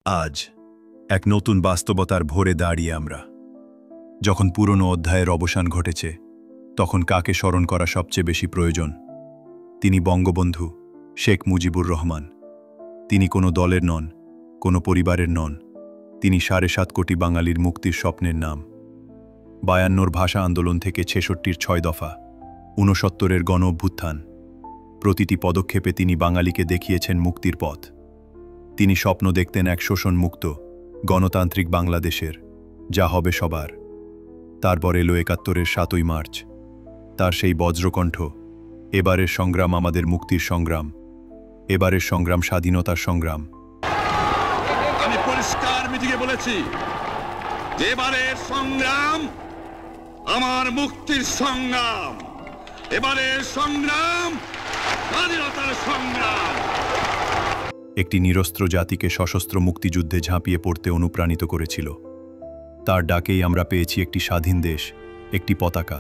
আজ এক নতুন বাস্তবতার ভোরে দাঁড়িয়ে আমরা। যখন পুরনো অধ্যায়ের অবসান ঘটেছে, তখন কাকে স্মরণ করা সবচেয়ে বেশি প্রয়োজন? তিনি বঙ্গবন্ধু শেখ মুজিবুর রহমান। তিনি কোনো দলের নন, কোনো পরিবারের নন। তিনি ৭.৫ কোটি বাঙালির মুক্তির স্বপ্নের নাম। ৫২ ভাষা আন্দোলন থেকে ৬৬-র ৬ দফা, ৬৯-এর গণ অভ্যুত্থান, প্রতিটি পদক্ষেপে তিনি বাঙালিকে দেখিয়েছেন মুক্তির পথ। তিনি স্বপ্ন দেখতেন এক শোষণমুক্ত গণতান্ত্রিক বাংলাদেশের, যা হবে সবার। তারপর এলো ৭১-এর ৭ই মার্চ। তার সেই বজ্রকণ্ঠ, এবারের সংগ্রাম আমাদের মুক্তির সংগ্রাম, এবারের সংগ্রাম স্বাধীনতার সংগ্রাম। আমি পরিষ্কার মিটিংয়ে বলেছি, এবারের সংগ্রাম আমার মুক্তির সংগ্রাম, এবারের সংগ্রাম স্বাধীনতার সংগ্রাম। একটি নিরস্ত্র জাতিকে সশস্ত্র মুক্তিযুদ্ধে ঝাঁপিয়ে পড়তে অনুপ্রাণিত করেছিল। তার ডাকেই আমরা পেয়েছি একটি স্বাধীন দেশ, একটি পতাকা।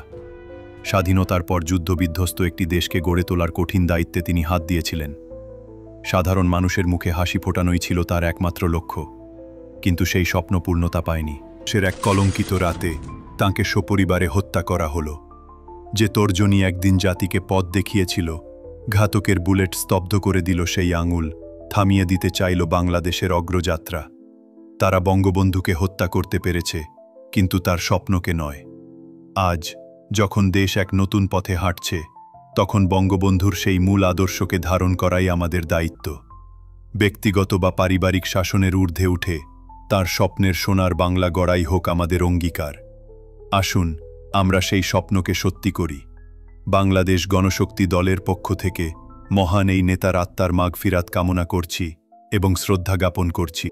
স্বাধীনতার পর যুদ্ধবিধ্বস্ত একটি দেশকে গড়ে তোলার কঠিন দায়িত্বে তিনি হাত দিয়েছিলেন। সাধারণ মানুষের মুখে হাসি ফোটানোই ছিল তার একমাত্র লক্ষ্য। কিন্তু সেই স্বপ্ন পূর্ণতা পায়নি। সে এক কলঙ্কিত রাতে তাঁকে সপরিবারে হত্যা করা হলো। যে তর্জনী একদিন জাতিকে পথ দেখিয়েছিল, ঘাতকের বুলেট স্তব্ধ করে দিল সেই আঙুল, থামিয়ে দিতে চাইল বাংলাদেশের অগ্রযাত্রা। তারা বঙ্গবন্ধুকে হত্যা করতে পেরেছে, কিন্তু তার স্বপ্নকে নয়। আজ যখন দেশ এক নতুন পথে হাঁটছে, তখন বঙ্গবন্ধুর সেই মূল আদর্শকে ধারণ করাই আমাদের দায়িত্ব। ব্যক্তিগত বা পারিবারিক শাসনের ঊর্ধ্বে উঠে তার স্বপ্নের সোনার বাংলা গড়াই হোক আমাদের অঙ্গীকার। আসুন আমরা সেই স্বপ্নকে সত্যি করি। বাংলাদেশ গণশক্তি দলের পক্ষ থেকে মহান এই নেতার আত্মার মাগফিরাত কামনা করছি এবং শ্রদ্ধা জ্ঞাপন করছি।